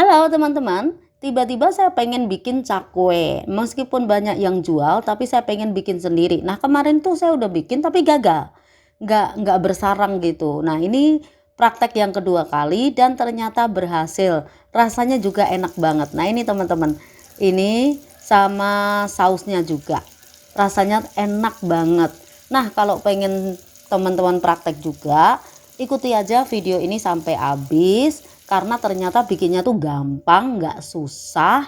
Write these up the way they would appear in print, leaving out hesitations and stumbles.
Halo teman-teman, tiba-tiba saya pengen bikin cakwe. Meskipun banyak yang jual, tapi saya pengen bikin sendiri. Nah kemarin tuh saya udah bikin tapi gagal, nggak bersarang gitu. Nah ini praktek yang kedua kali dan ternyata berhasil. Rasanya juga enak banget. Nah ini teman-teman, ini sama sausnya juga, rasanya enak banget. Nah kalau pengen teman-teman praktek juga, ikuti aja video ini sampai habis karena ternyata bikinnya tuh gampang, nggak susah,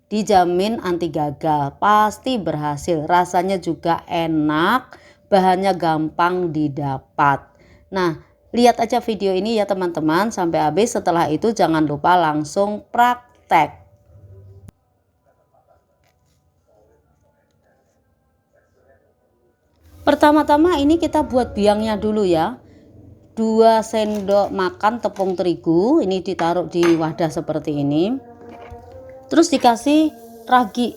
dijamin anti gagal, pasti berhasil. Rasanya juga enak, bahannya gampang didapat. Nah lihat aja video ini ya teman-teman sampai habis. Setelah itu jangan lupa langsung praktek. Pertama-tama ini kita buat biangnya dulu ya. 2 sendok makan tepung terigu, ini ditaruh di wadah seperti ini. Terus dikasih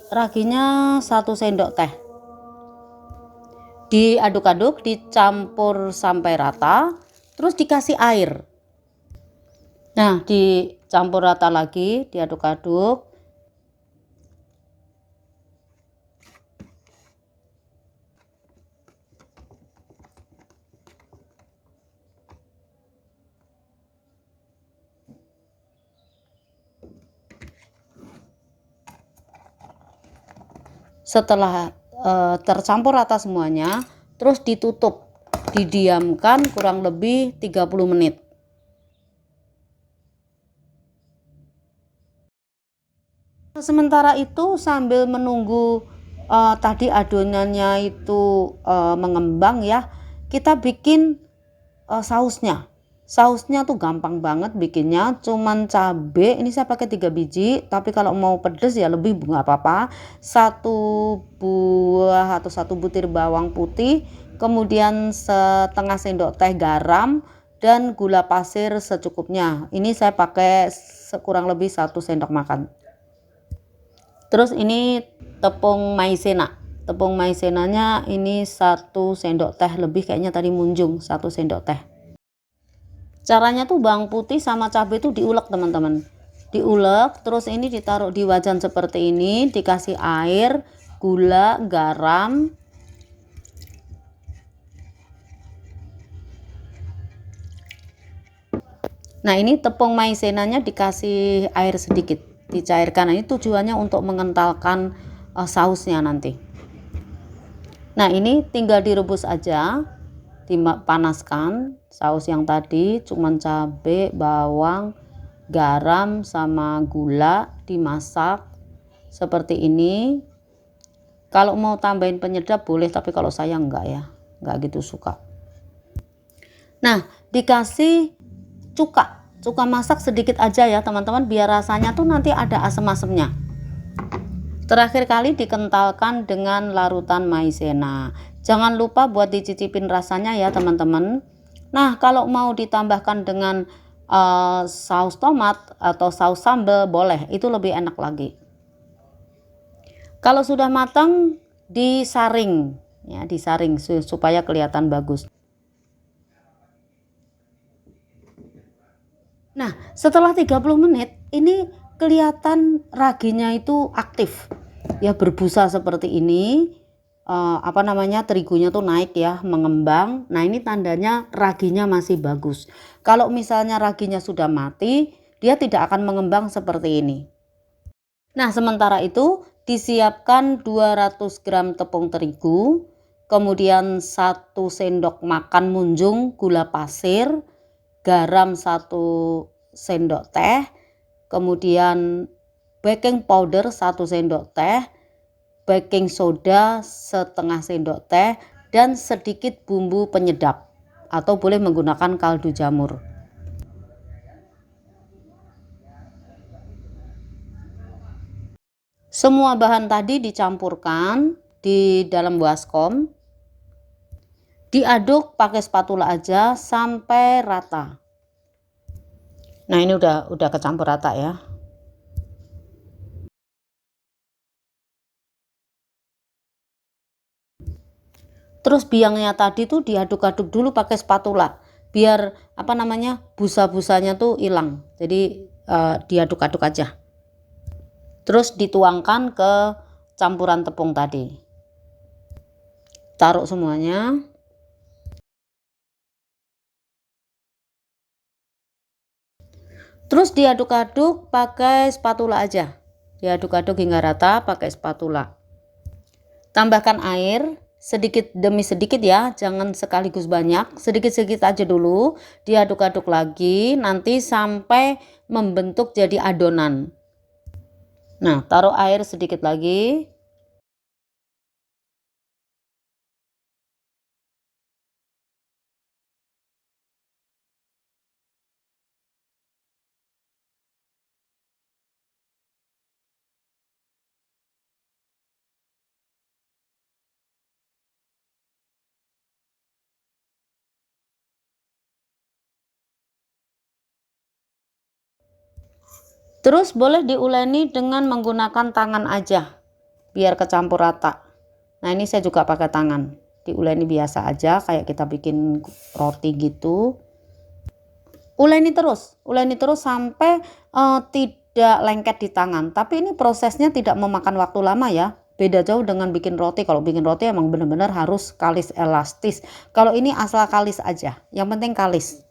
raginya 1 sendok teh. Diaduk-aduk, dicampur sampai rata, terus dikasih air. Nah, dicampur rata lagi, diaduk-aduk. Setelah tercampur rata semuanya, terus ditutup, didiamkan kurang lebih 30 menit. Sementara itu sambil menunggu tadi adonannya itu mengembang ya, kita bikin sausnya. Sausnya tuh gampang banget bikinnya, cuman cabe ini saya pakai 3 biji, tapi kalau mau pedes ya lebih nggak apa-apa. 1 buah atau 1 butir bawang putih, kemudian setengah sendok teh garam dan gula pasir secukupnya. Ini saya pakai kurang lebih 1 sendok makan. Terus ini tepung maizena. Tepung maizenanya ini 1 sendok teh lebih, kayaknya tadi munjung 1 sendok teh. Caranya tuh bawang putih sama cabai itu diulek teman-teman. Diulek, terus ini ditaruh di wajan seperti ini, dikasih air, gula, garam. Nah ini tepung maizenanya dikasih air sedikit, dicairkan. Nah, ini tujuannya untuk mengentalkan sausnya nanti. Nah ini tinggal direbus aja, dipanaskan. Saus yang tadi cuman cabai, bawang, garam sama gula, dimasak seperti ini. Kalau mau tambahin penyedap boleh, tapi kalau saya enggak ya, enggak gitu suka. Nah dikasih cuka masak sedikit aja ya teman-teman, biar rasanya tuh nanti ada asem-asemnya. Terakhir kali dikentalkan dengan larutan maizena. Jangan lupa buat dicicipin rasanya ya teman-teman. Nah kalau mau ditambahkan dengan saus tomat atau saus sambal boleh, itu lebih enak lagi. Kalau sudah matang disaring ya, disaring supaya kelihatan bagus. Nah setelah 30 menit ini kelihatan raginya itu aktif ya, berbusa seperti ini. Terigunya tuh naik ya, mengembang. Nah ini tandanya raginya masih bagus. Kalau misalnya raginya sudah mati, dia tidak akan mengembang seperti ini. Nah sementara itu disiapkan 200 gram tepung terigu, kemudian 1 sendok makan munjung gula pasir, garam 1 sendok teh, kemudian baking powder 1 sendok teh, baking soda setengah sendok teh, dan sedikit bumbu penyedap atau boleh menggunakan kaldu jamur. Semua bahan tadi dicampurkan di dalam baskom, diaduk pakai spatula aja sampai rata. Nah ini udah kecampur rata ya. Terus biangnya tadi tuh diaduk-aduk dulu pakai spatula biar busa-busanya tuh hilang. Jadi diaduk-aduk aja. Terus dituangkan ke campuran tepung tadi. Taruh semuanya. Terus diaduk-aduk pakai spatula aja. Diaduk-aduk hingga rata pakai spatula. Tambahkan air sedikit demi sedikit ya, jangan sekaligus banyak, sedikit-sedikit aja dulu. Diaduk-aduk lagi nanti sampai membentuk jadi adonan. Nah, taruh air sedikit lagi. Terus boleh diuleni dengan menggunakan tangan aja biar kecampur rata. Nah, ini saya juga pakai tangan. Diuleni biasa aja kayak kita bikin roti gitu. Uleni terus sampai tidak lengket di tangan. Tapi ini prosesnya tidak memakan waktu lama ya. Beda jauh dengan bikin roti. Kalau bikin roti emang benar-benar harus kalis elastis. Kalau ini asal kalis aja. Yang penting kalis.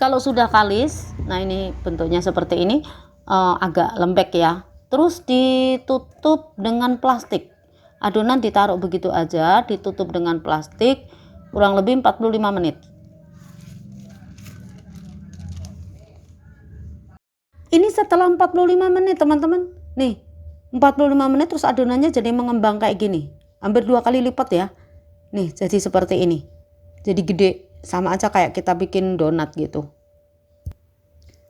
Kalau sudah kalis, nah ini bentuknya seperti ini, agak lembek ya. Terus ditutup dengan plastik. Adonan ditaruh begitu aja, ditutup dengan plastik kurang lebih 45 menit. Ini setelah 45 menit teman-teman. Nih, 45 menit terus adonannya jadi mengembang kayak gini. Hampir 2 kali lipat ya. Nih, jadi seperti ini. Jadi gede, sama aja kayak kita bikin donat gitu.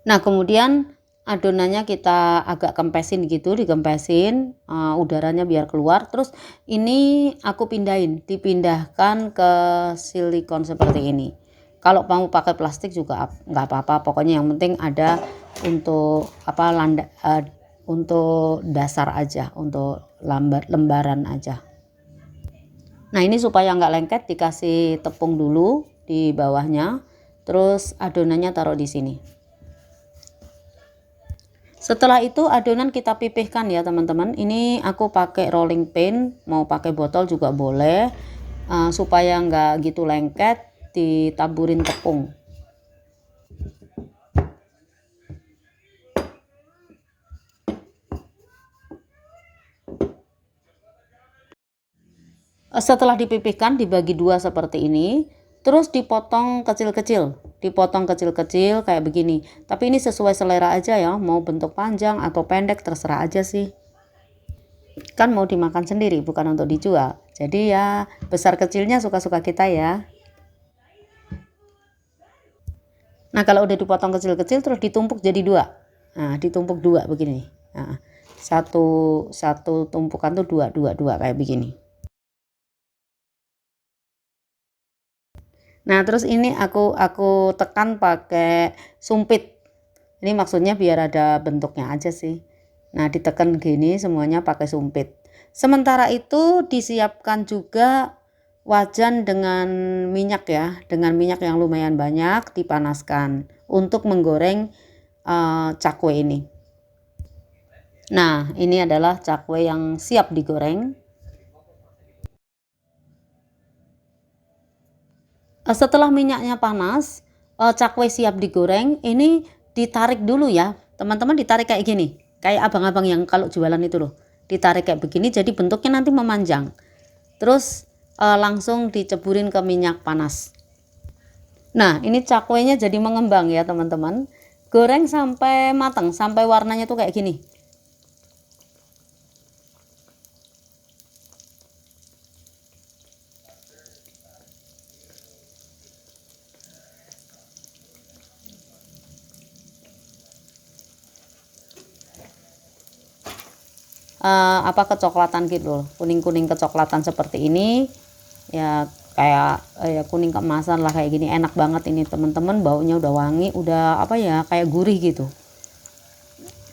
Nah, kemudian adonannya kita agak kempesin gitu, dikempesin, udaranya biar keluar. Terus ini aku dipindahkan ke silikon seperti ini. Kalau mau pakai plastik juga nggak apa-apa, pokoknya yang penting ada untuk untuk dasar aja, untuk lembaran aja. Nah, ini supaya nggak lengket dikasih tepung dulu di bawahnya, terus adonannya taruh di sini. Setelah itu adonan kita pipihkan ya teman-teman. Ini aku pakai rolling pin, mau pakai botol juga boleh, supaya nggak gitu lengket, ditaburin tepung. Setelah dipipihkan dibagi dua seperti ini, terus dipotong kecil-kecil kayak begini. Tapi ini sesuai selera aja ya, mau bentuk panjang atau pendek terserah aja sih. Kan mau dimakan sendiri bukan untuk dijual, jadi ya besar kecilnya suka-suka kita ya. Nah, kalau udah dipotong kecil-kecil terus ditumpuk jadi dua. Nah, ditumpuk dua begini. Nah, satu tumpukan tuh dua kayak begini. Nah, terus ini aku tekan pakai sumpit. Ini maksudnya biar ada bentuknya aja sih. Nah, ditekan gini semuanya pakai sumpit. Sementara itu disiapkan juga wajan dengan minyak ya, dengan minyak yang lumayan banyak dipanaskan untuk menggoreng cakwe ini. Nah, ini adalah cakwe yang siap digoreng. Setelah minyaknya panas, cakwe siap digoreng. Ini ditarik dulu ya teman-teman, ditarik kayak gini, kayak abang-abang yang kalau jualan itu loh, ditarik kayak begini jadi bentuknya nanti memanjang. Terus langsung diceburin ke minyak panas. Nah, ini cakwenya jadi mengembang ya teman-teman. Goreng sampai matang, sampai warnanya tuh kayak gini. Kecoklatan gitu, kuning-kuning kecoklatan seperti ini ya, kayak ya kuning keemasan lah kayak gini. Enak banget ini teman-teman, baunya udah wangi, udah kayak gurih gitu.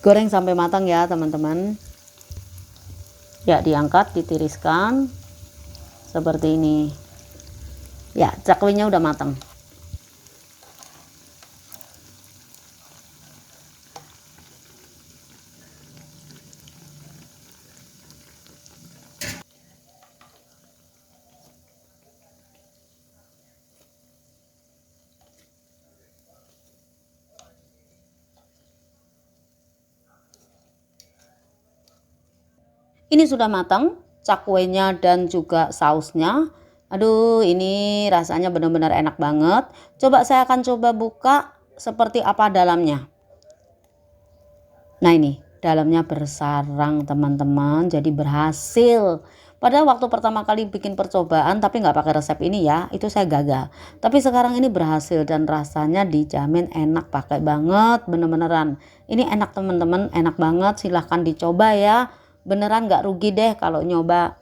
Goreng sampai matang ya teman-teman. Ya, diangkat, ditiriskan. seperti ini. Ya, cakwenya udah matang. Ini sudah matang, cakwenya dan juga sausnya. Aduh, ini rasanya benar-benar enak banget. Coba saya akan coba buka seperti apa dalamnya. Nah, ini dalamnya bersarang teman-teman, jadi berhasil. Padahal waktu pertama kali bikin percobaan tapi nggak pakai resep ini ya, itu saya gagal. Tapi sekarang ini berhasil dan rasanya dijamin enak, pakai banget bener-beneran. Ini enak teman-teman, enak banget, silahkan dicoba ya. Beneran nggak rugi deh kalau nyoba.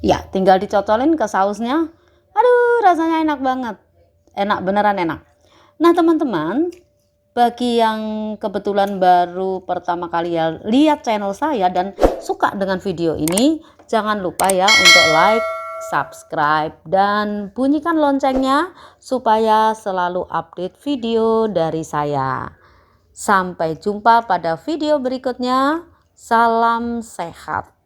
Ya, tinggal dicocolin ke sausnya. Aduh, rasanya enak banget. Enak, beneran enak. Nah, teman-teman, bagi yang kebetulan baru pertama kali ya lihat channel saya dan suka dengan video ini, jangan lupa ya untuk like, subscribe, dan bunyikan loncengnya supaya selalu update video dari saya. Sampai jumpa pada video berikutnya. Salam sehat.